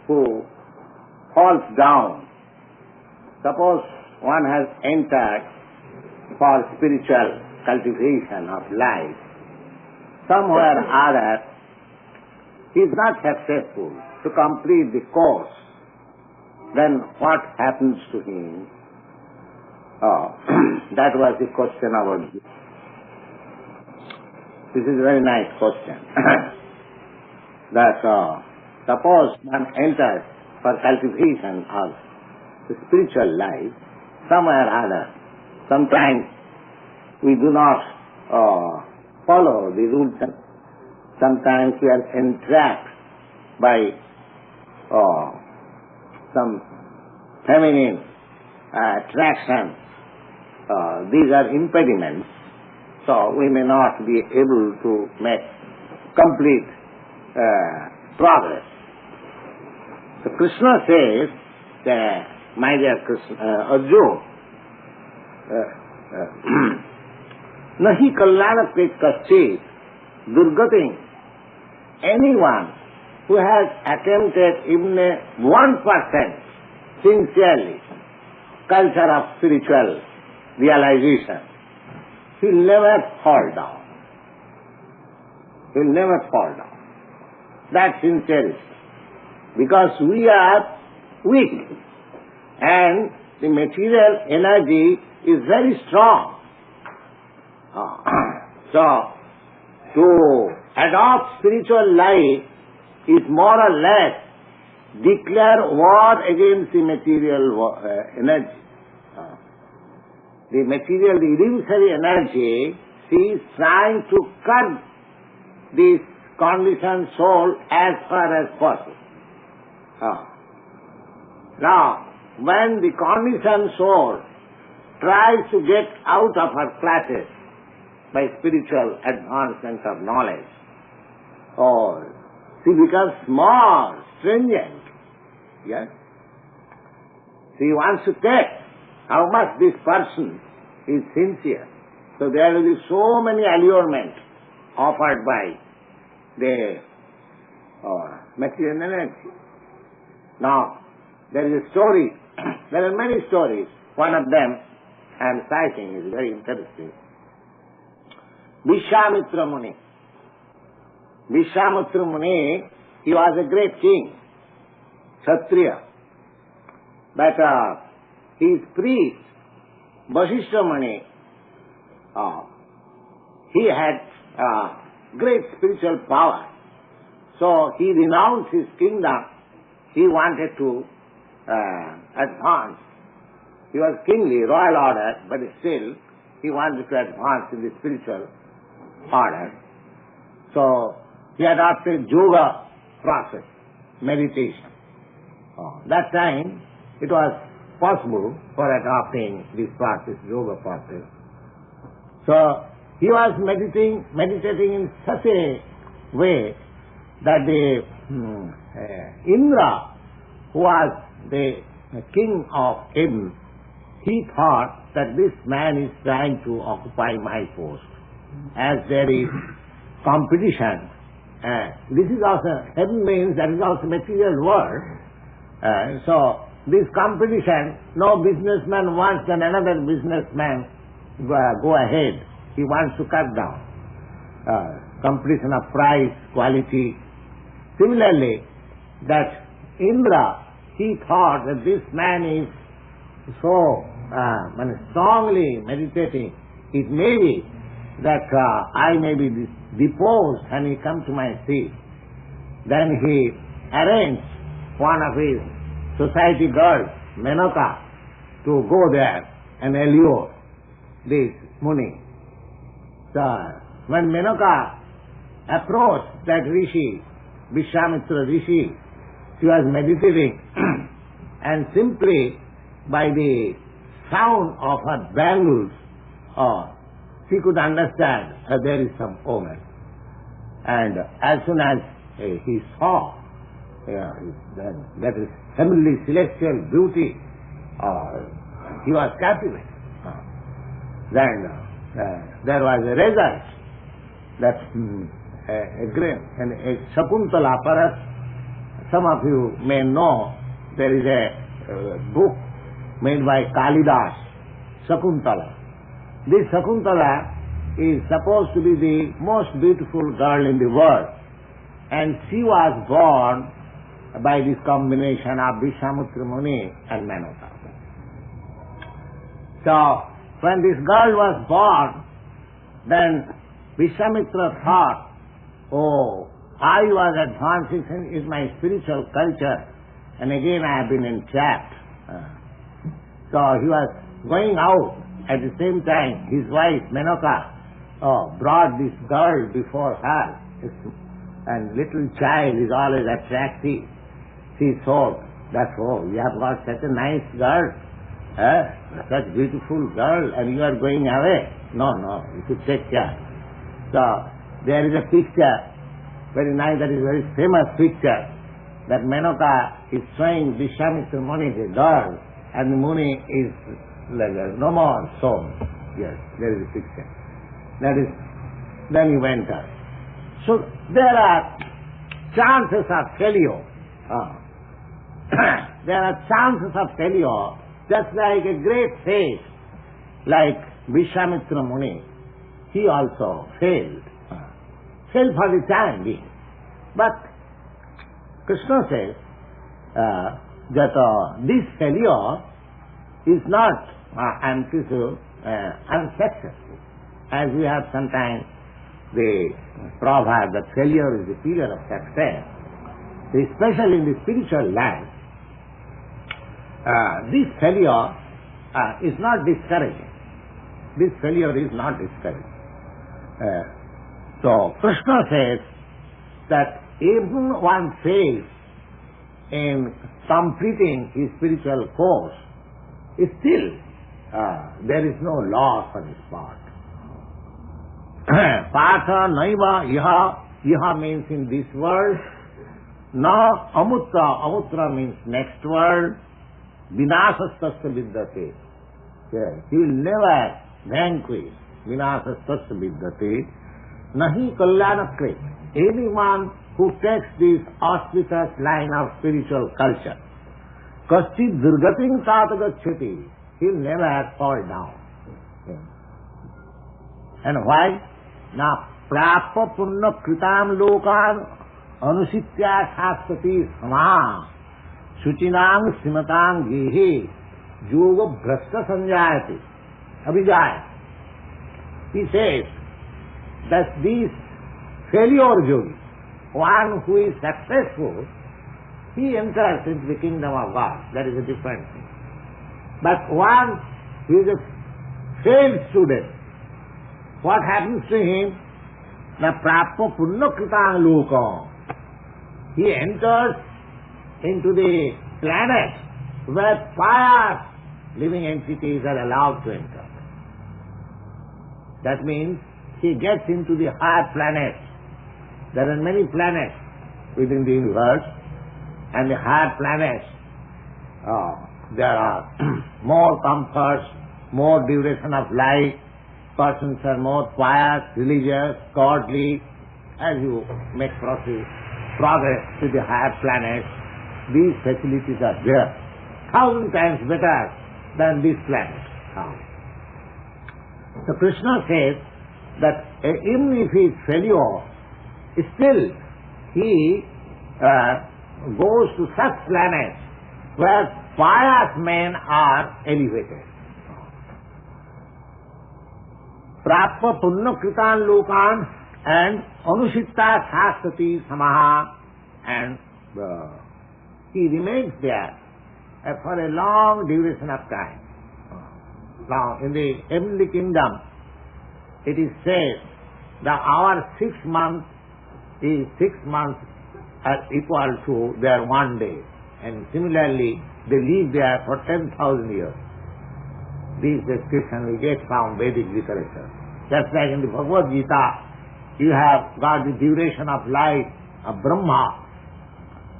who falls down. Suppose one has entered for spiritual cultivation of life. Somewhere or other, he is not successful to complete the course. Then what happens to him? That was the question about this. This is a very nice question. That suppose one enters for cultivation of the spiritual life, somewhere or other, sometimes we do not follow the rules, and sometimes we are entrapped by some feminine attraction. These are impediments, so we may not be able to make complete progress. So Krishna says that, my dear Krishna, Arjuna, nahi kalyanakrit kaschit durgating. Anyone who has attempted even 1% sincerely culture of spiritual realization, he will never fall down. He will never fall down. That's sincerity. Because we are weak and the material energy is very strong. So, to adopt spiritual life is more or less declare war against the material energy. The material, the illusory energy, she is trying to curb this conditioned soul as far as possible. Now, when the conditioned soul tries to get out of her classes by spiritual advancement of knowledge, she becomes more stringent. Yes? She wants to test how much this person is sincere. So there will be so many allurements offered by the material energy. Now, there is a story, there are many stories. One of them I am citing is very interesting. Vishwamitra Muni. Vishwamitra Muni, he was a great king, Kshatriya. But his priest, Vasishtha Muni, he had great spiritual power. So he renounced his kingdom. He wanted to advance. He was kingly, royal order, but still he wanted to advance in the spiritual order. So he adopted yoga process, meditation. That time it was possible for adopting this process, yoga process. So he was meditating in such a way that the Indra, who was the king of heaven, he thought that this man is trying to occupy my post. As there is competition, this is also, heaven means that is also material world. So this competition, no businessman wants that another businessman go ahead. He wants to cut down. Competition of price, quality. Similarly, that Indra, he thought that this man is so strongly meditating, it may be that I may be deposed and he come to my seat. Then he arranged one of his society girls, Menaka, to go there and allure this Muni. So when Menaka approached that Rishi, Vishwamitra Rishi, she was meditating and simply by the sound of her bangles, she could understand that there is some omen. And as soon as he saw that is heavenly celestial beauty, he was captivated. Then there was a result that a Shakuntala Paras some of you may know, there is a book made by Kalidas, Shakuntala. This Shakuntala is supposed to be the most beautiful girl in the world, and she was born by this combination of Vishwamitra Muni and Menaka. So, when this girl was born, then Vishwamitra thought, oh, I was advancing in my spiritual culture, and again I have been entrapped. So he was going out. At the same time, his wife Menaka brought this girl before her, and little child is always attractive. She thought that, oh, you have got such a nice girl, such beautiful girl, and you are going away. No, you should take care. So there is a picture, very nice, that is a very famous picture, that Menaka is showing Vishwamitra Muni the girl, and the Muni is like no more shown. Yes, there is a picture. That is, then he went out. So there are chances of failure. There are chances of failure, just like a great sage, like Vishwamitra Muni. He also failed. Failed for the time being. But Krishna says that this failure is not unsuccessful. As we have sometimes the proverb that failure is the pillar of success, especially in the spiritual life, this failure is not discouraging. This failure is not discouraging. So Krishna says that even one fails in completing his spiritual course, still there is no loss on his part. Partha naiva iha means in this world, na amutra means next world, vinasastasya vidyate. He will never vanquish vinasastasya vidyate, nahi kalyanakrit. Anyone who takes this auspicious line of spiritual culture, kaschid durgatim tatagacchati, he will never fall down. And why? Na prappa punna kritam lokan anusitya shastati sama suchinang simatang gehe yoga bhrasta sanjayati abhijaya. He says that this failure yogi, one who is successful, he enters into the kingdom of God. That is a different thing. But one who is a failed student, what happens to him? Na prappa punna kritang loka. He enters into the planet where pious living entities are allowed to enter. That means he gets into the higher planets. There are many planets within the universe, and the higher planets, there are more comforts, more duration of life, persons are more pious, religious, godly. As you make progress to the higher planets, these facilities are there, 1,000 times better than this planet. So Krishna says that even if he is failure, still he goes to such planets where pious men are elevated. Prappa punna kritan lokan and anusitta shastati samaha, and he remains there for a long duration of time. Now, in the heavenly kingdom, it is said that our 6 months is 6 months are equal to their 1 day, and similarly they live there for 10,000 years. This description we get from Vedic literature. Just like in the Bhagavad-gītā, you have got the duration of life of Brahma,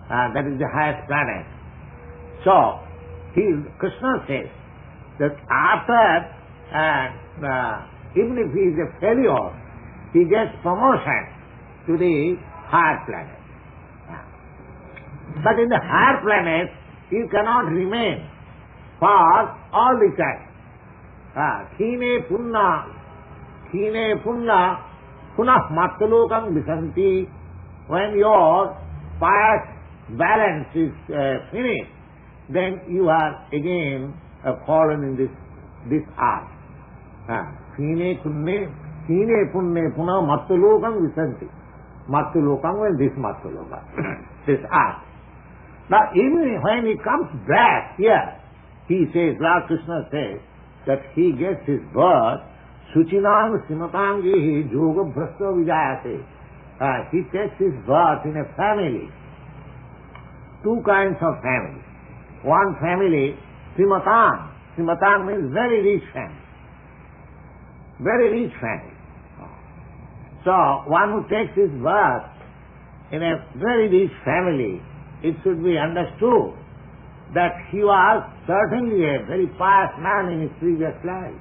that is the highest planet. So, Krishna says that after, even if he is a failure, he gets promotion to the higher planet. But in the higher planets, you cannot remain for all the time. Khine punna punah mattalokam visanti. When your pious balance is finished, then you are again fallen in this earth. Khine punne punah mattalokam visanti. Mattalokam means this mattaloka, this earth. Now even when he comes back here, he says, Lord Krishna says, that he gets his birth, Suchinam Simatangihi Yoga Bhrasta Vijayate. He takes his birth in a family. Two kinds of family. One family, Simatan. Simatan means very rich family. Very rich family. So, one who takes his birth in a very rich family, it should be understood that he was certainly a very pious man in his previous life.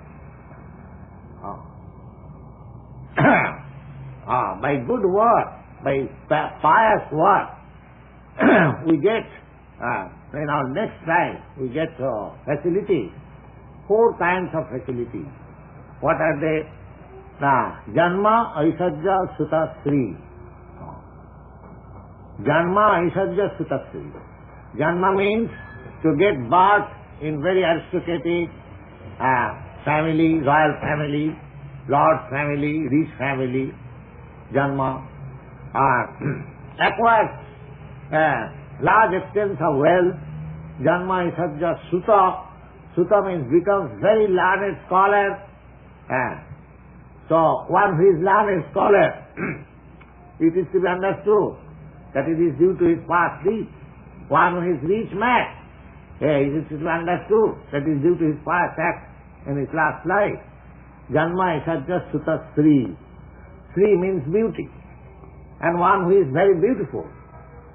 By good work, by pious work, we get, in our next life, we get facilities, 4 kinds of facilities. What are they? Janma, Aishajya, Sutta, Sri. Janma, Aishajya, Sutta, Sri. Janma means to get birth in very aristocratic family, royal family, lord family, rich family. Janma. Acquires large extent of wealth. Janma, Aishajya, Sutta. Sutta means becomes very learned scholar. So, one who is learned scholar, it is to be understood that it is due to his past deeds. One who is rich man, it is to be understood that it is due to his past act in his last life. Janma Aishajya Sutta Sri. Sri means beauty. And one who is very beautiful,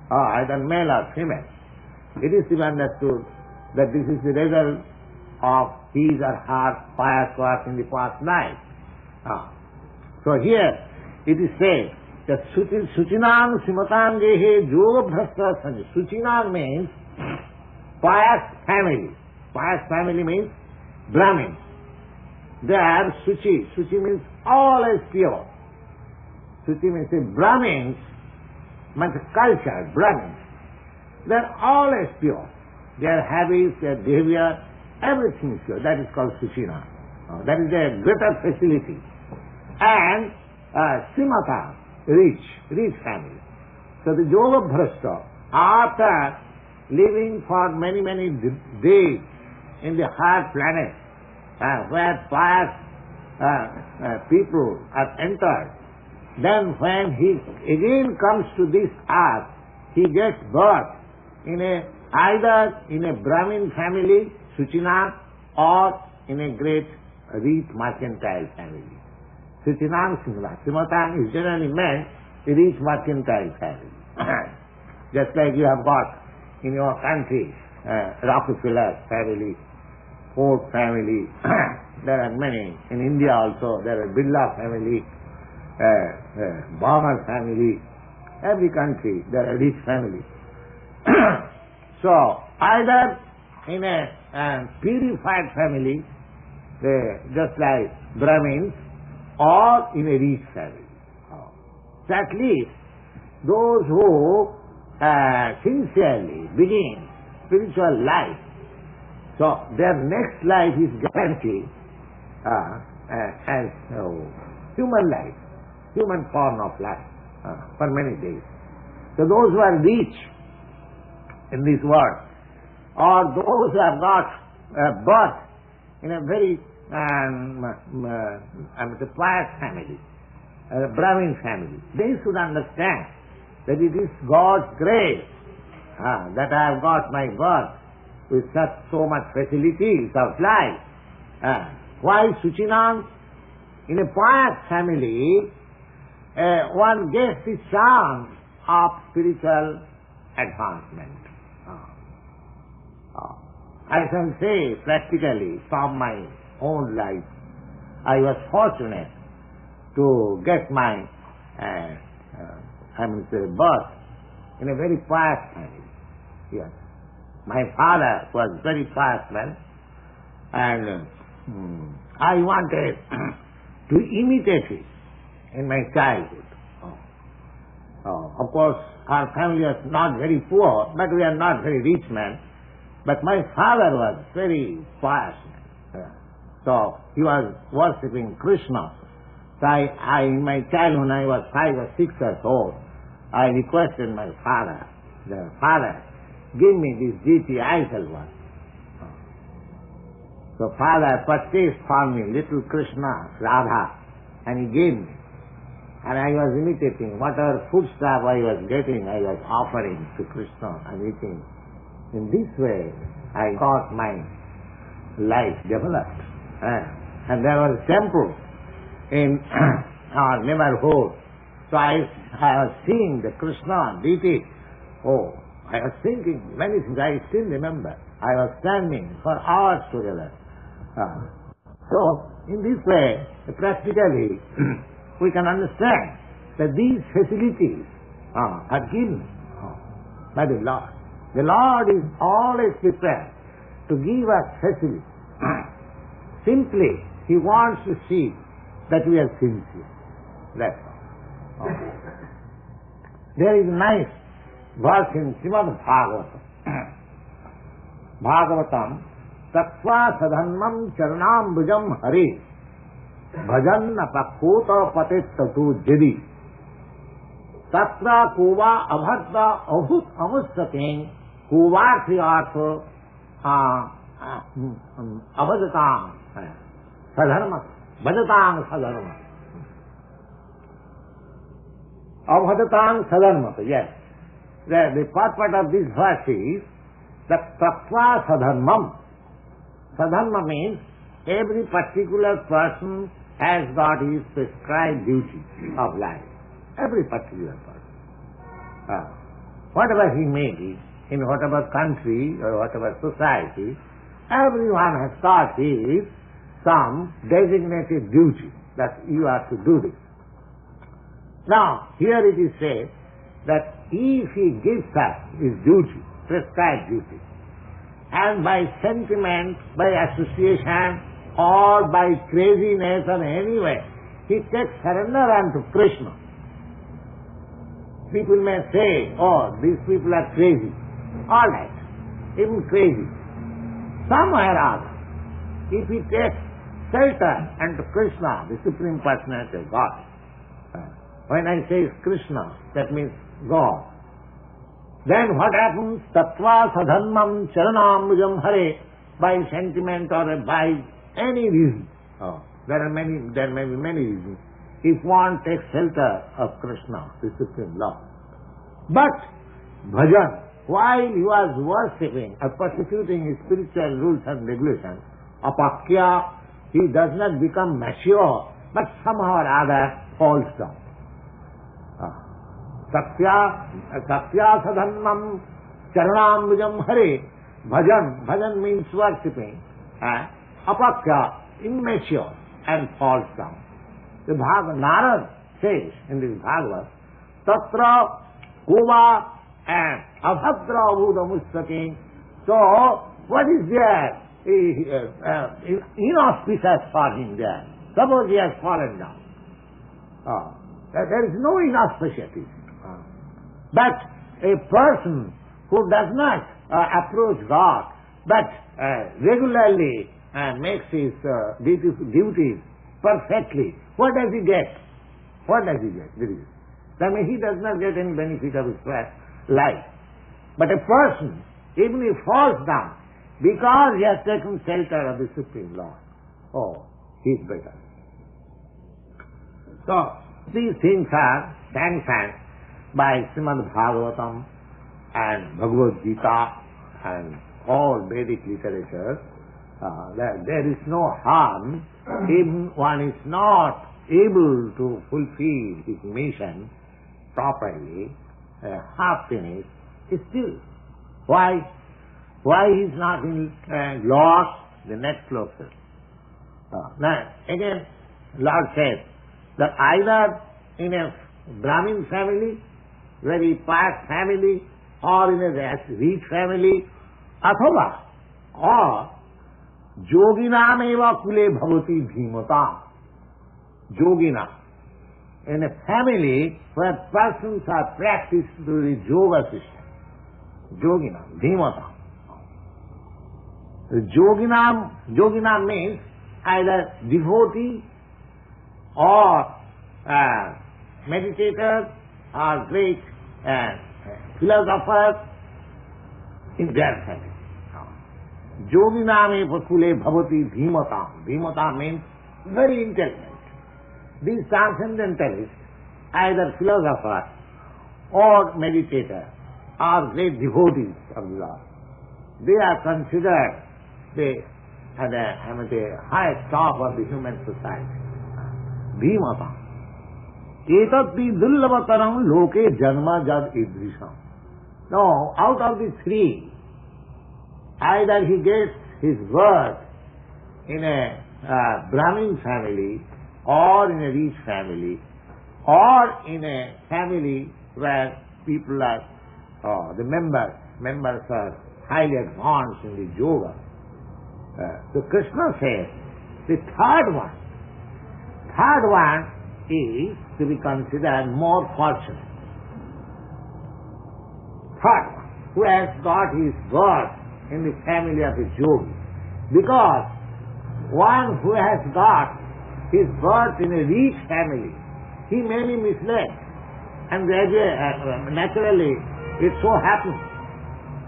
either male or female, it is to be understood that this is the result of his or her pious work in the past life. So here it is said that Suchinam Simatangehe Yoga Bhrasta Sanjay. Suchinam means pious family. Pious family means Brahmins. They are Suchi. Suchi means always pure. Suchi means Brahmins, means cultured Brahmins. They are always pure. Their habits, their behavior, everything is pure. That is called Suchina. That is a greater facility. And Simata, rich family. So the Yoga Bhrasta, after living for many days in the higher planet, where pious people are entered, then when he again comes to this earth, he gets birth in either in a Brahmin family, Suchina, or in a great rich mercantile family. Suchinam Simata. Simata is generally meant a rich mercantile family. Just like you have got in your country, Rockefeller family, Ford family, there are many. In India also, there are Birla family, Baumer family. Every country, there are rich families. So, either in a purified family, just like Brahmins, or in a rich family. So at least those who sincerely begin spiritual life, so their next life is guaranteed as human life, human form of life for many days. So those who are rich in this world, or those who have got birth in a very pious family, a Brahmin family, they should understand that it is God's grace that I have got my birth with so much facilities of life. While Suchinam, in a pious family, one gets the chance of spiritual advancement. I can say practically from my own life, I was fortunate to get my birth in a very pious family. Yes. My father was very pious man, and I wanted to imitate him in my childhood. Of course, our family was not very poor, but we are not very rich men. But my father was very pious man. So he was worshipping Krishna. So I in my childhood, when I was 5 or 6 years old, I requested my father, Father, give me this deity I shall worship. So father purchased for me little Krishna, Radha, and he gave me. And I was imitating whatever foodstuff I was getting, I was offering to Krishna and eating. In this way, I got my life developed. And there was a temple in our neighborhood. So I was seeing the Krishna deity. Oh, I was thinking many things, I still remember. I was standing for hours together. So, in this way, practically, we can understand that these facilities are given by the Lord. The Lord is always prepared to give us facilities. Simply, He wants to see that we are sincere. That's all. There is a nice verse in ЩrīmadBhāgavatam. Bhagavatam, Tattva sadhanmam charanambujam Hare bhajanna pakota patettatu jadi tatra kuva abhadda abhut amusating kuvarthi artha abhadatam sadharma bhajatam sadharma abhadatam sadharma. Yes, the purport of this verse is that tattva sadharmam. Sadharma means every particular person has got his prescribed duty of life. Every particular person. Whatever he may be, in whatever country or whatever society, everyone has got his some designated duty that you are to do this. Now, here it is said that if he gives us his duty, prescribed duty, and by sentiment, by association, or by craziness or anyway, he takes surrender unto Krishna. People may say, oh, these people are crazy. All right, even crazy. Somewhere or other, if he takes shelter unto Krishna, the Supreme Personality of God. When I say Krishna, that means God. Then what happens? Tattva sadhanmam charanambujam Hare, by sentiment or by any reason. There may be many reasons. If one takes shelter of Krishna, the Supreme Lord. But bhajan, while he was worshipping or persecuting his spiritual rules and regulations, apakya, he does not become mature, but somehow or other falls down. Satya sadhanmam charanambujam Hare bhajan means worshipping. Apakya, immature, and falls down. The Narad says in this Bhagavad, Tatra kuva and abhadra abhudamustaking. So, what is there? Inauspicious for him there. Suppose he has fallen down. There is no inauspicious. But a person who does not approach God, but regularly makes his duties perfectly, what does he get? What does he get? I mean, he does not get any benefit of his life. But a person, even if he falls down, because he has taken shelter of the Supreme Lord, he is better. So, these things are sanctioned by ЩrīmadBhāgavatam and Bhagavad-gītā and all Vedic literature. There is no harm if one is not able to fulfill his mission properly, half finished, still. Why he is not in loss? The next sloka says. Now, again, Lord says that either in a Brahmin family, very pious family, or in a rich family, athava, or yoginam eva kule bhavati dhimata. Yogina, in a family where persons are practiced through the yoga system. Yogina, dhimata. Yogina means either devotee or meditators or great philosophers in their family. Yoginam eva kule bhavati dhimata. Dhimata means very intelligent. These transcendentalists, either philosophers or meditators, are great devotees of the Lord. They are considered the highest top of the human society. Dhimata. Etat pi dullabataram loke janma jad idrisham. Now, out of the three, either he gets his birth in a Brahmin family, or in a rich family, or in a family where people are, the members are highly advanced in the yoga. So Krishna says, the third one is to be considered more fortunate. Third one, who has got his birth in the family of a yogi. Because one who has got his birth in a rich family, he may be misled. And naturally, it so happens,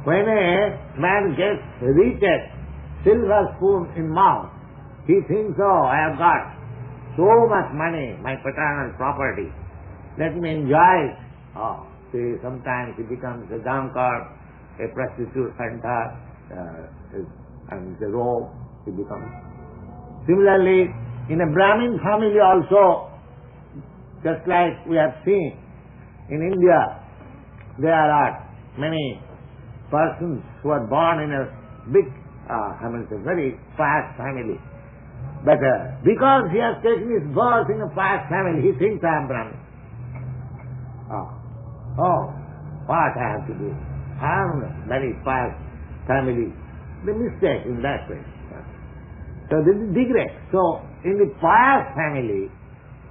when a man gets reached silver spoon in mouth, he thinks, oh, I have got so much money, my paternal property, let me enjoy it. Oh, see, sometimes he becomes a drunkard, a prostitute hunter, and the rogue he becomes. Similarly, in a Brahmin family also, just like we have seen in India, there are many persons who are born in a big, very fast family. But because he has taken his birth in a fast family, he thinks I am Brahmin. What I have to do? I am a very fast family. The mistake in that way. So this is degrade. So in the pious family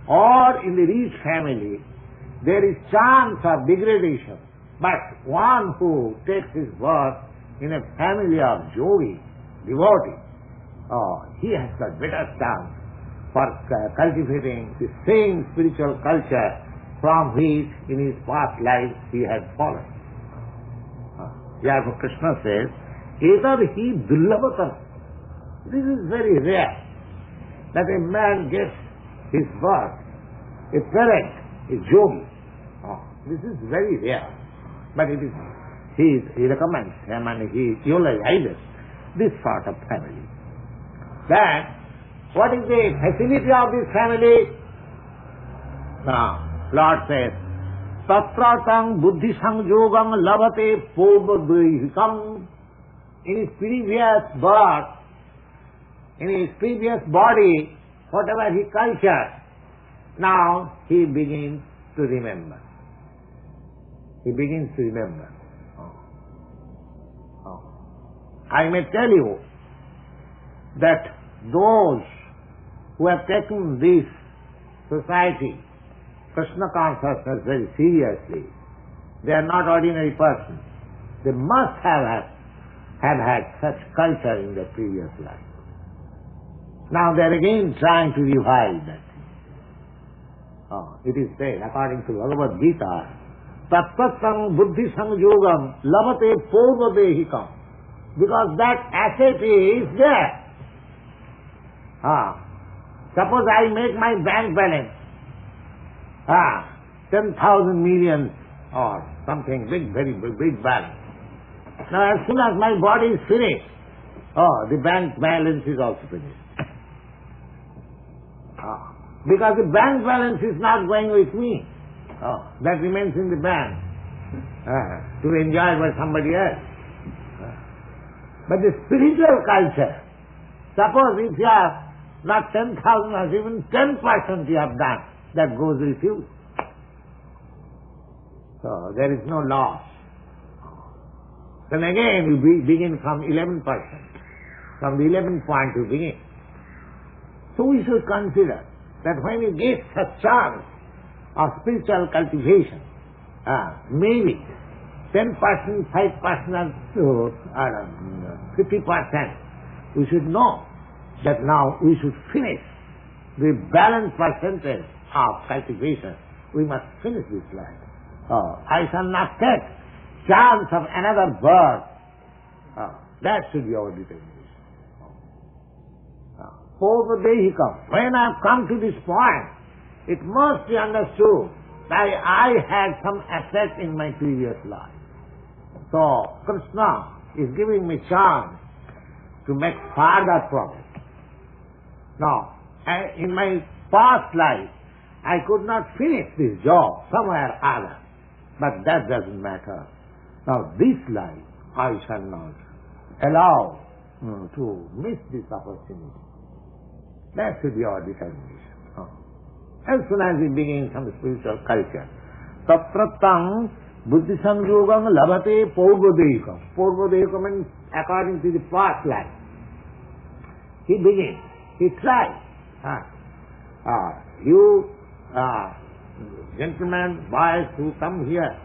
or in the rich family, there is chance of degradation. But one who takes his birth in a family of yogi, devotee, he has got better chance for cultivating the same spiritual culture from which in his past lives he had fallen. Therefore Krishna says, Etad hi dullabhatam. This is very rare, that a man gets his birth, a parent, a yogi. This is very rare. But it is, he recommends him and he eulogizes this sort of family. Then, what is the facility of this family? Now, Lord says, Tatratam buddhi sanjogam labate purvadrihikam. In his previous birth, in his previous body, whatever he cultured, now he begins to remember. He begins to remember. I may tell you that those who have taken this society, Krishna consciousness, very seriously, they are not ordinary persons. They must have had such culture in their previous life. Now they are again trying to revive that. It is said, according to Bhagavad-gītā, Tattvatam buddhi sanjogam labate purvadehikam. Because that asset is there. Suppose I make my bank balance 10,000 million or something big, very big balance. Now as soon as my body is finished, the bank balance is also finished. Because the bank balance is not going with me. That remains in the bank to be enjoyed by somebody else. But the spiritual culture, suppose if you have not 10,000 or even 10% you have done, that goes with you. So there is no loss. then again you begin from 11%. From the 11th point you begin. So we should consider that when you get such chance of spiritual cultivation, maybe 10%, 5% or 50%, we should know that now we should finish the balanced percentage of cultivation. We must finish this life. I shall not take chance of another birth. That should be our determination. When I have come to this point, it must be understood that I had some asset in my previous life. So Krishna is giving me chance to make further progress. Now, in my past life, I could not finish this job somewhere or other, but that doesn't matter. Now, this life, I shall not allow to miss this opportunity. That should be our determination. As soon as we begin some spiritual culture, tatratam buddhi samyogam labhate paurvadehikam. Paurvadehikam means according to the past life. He begins, he tries. You gentlemen, boys who come here,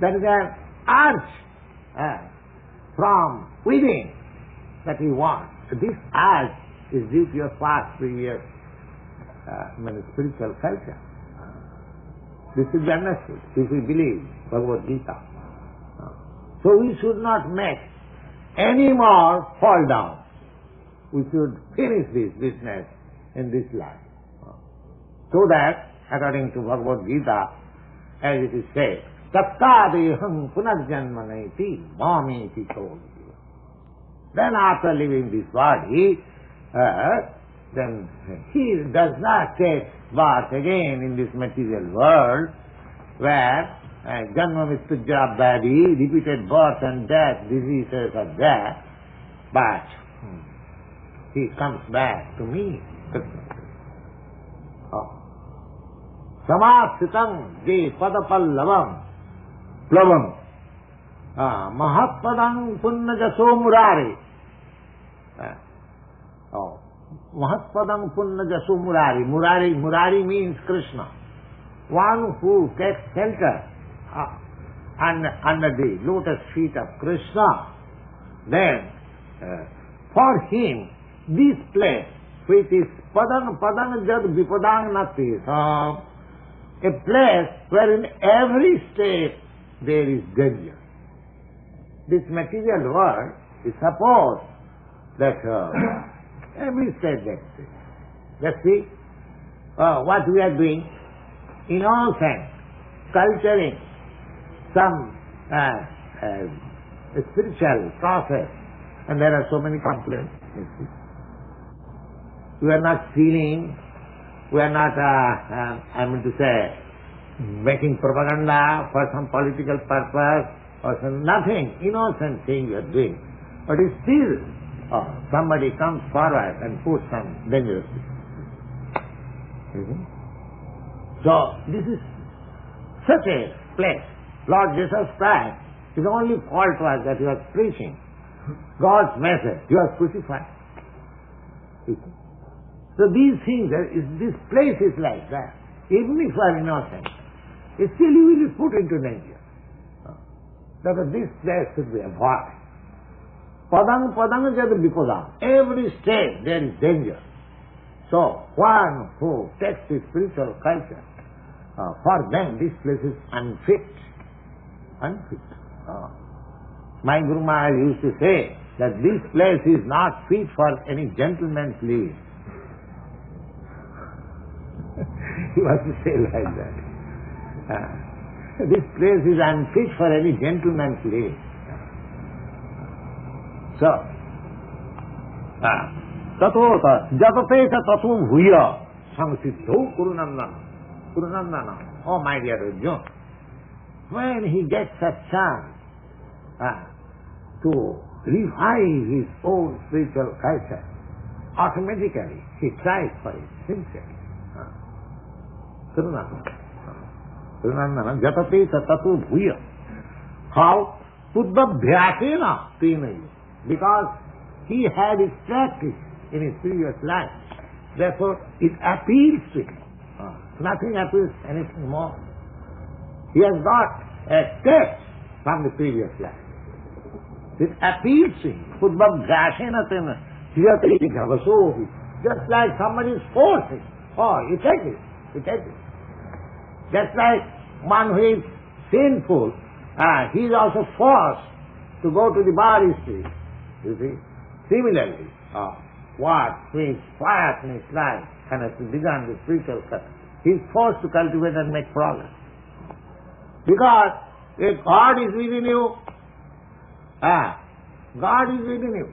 there is an urge from within that you want. This urge is due to your past previous spiritual culture. This should be understood if we believe Bhagavad-gītā. So we should not make any more fall down. We should finish this business in this life. So that, according to Bhagavad-gītā, as it is said, tattādeham punarjanmaneti mameti kodhi. Then after leaving this body, then he does not take birth again in this material world, where janma mrityu bhadi, repeated birth and death, diseases are there, but he comes back to me. Samasitam je padapallavam plavam mahatpadam punnajaso murari. Mahatpadam punnajaso murari. Murari means Krishna. One who takes shelter under the lotus feet of Krishna, then for him this place, which is padang jad vipadang nati, a place where in every state there is danger. This material world is supposed that every state there is. Let's see what we are doing in all sense, culturing some spiritual process, and there are so many complaints. We are not feeling, we are not, making propaganda for some political purpose or some nothing, innocent thing we are doing. But still, somebody comes forward and puts some dangerous thing. So, this is such a place. Lord Jesus Christ, his only fault was that he was preaching God's message. He was crucified. So these things, this place is like that. Even if you are innocent, still you will be put into danger. Therefore this place should be avoided. Padang jad vipadang. Every state there is danger. So one who takes the spiritual culture, for them this place is unfit. My Guru Maharaj used to say that this place is not fit for any gentleman's living. He was to say like that. This place is unfit for any gentleman's living. So, tatota jatate tatu bhuya samsiddho kurunandana. Oh my dear Arjuna, when he gets a chance to revive his own spiritual culture, automatically he tries for it sincerely. Kurunandana jatate tatu bhuya. How? Puddhabhyasena Tinayu. Because he had his practice in his previous life. Therefore, it appeals to him. Nothing appeals anything more. He has got a text from the previous life. It appeals to him. Puddhabhyasena Tinayu. Just like somebody is forcing. Oh, you take it. You take it. Just like one who is sinful, he is also forced to go to the bar street. You see? Similarly, what means fire in his life and has begun the spiritual path, he is forced to cultivate and make progress. Because if God is within you, God is within you.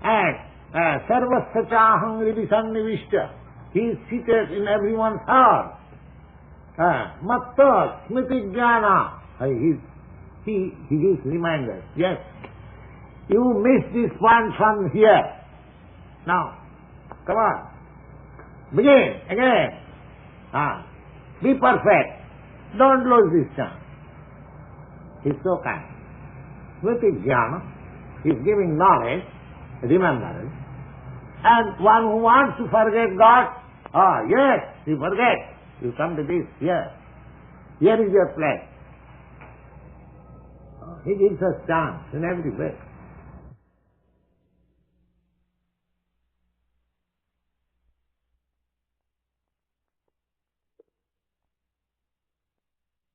And sarvasya chaham hridhi sannivishya, he is seated in everyone's heart. Matta smriti jnana, he gives reminders. Yes, you missed this point from here. Now, come on. Begin again. Be perfect. Don't lose this chance. He's so kind. Smriti jnana, he's giving knowledge, remembrance. And one who wants to forget God, yes, you forget. You come to this, here. Here is your place. He gives us chance in every way.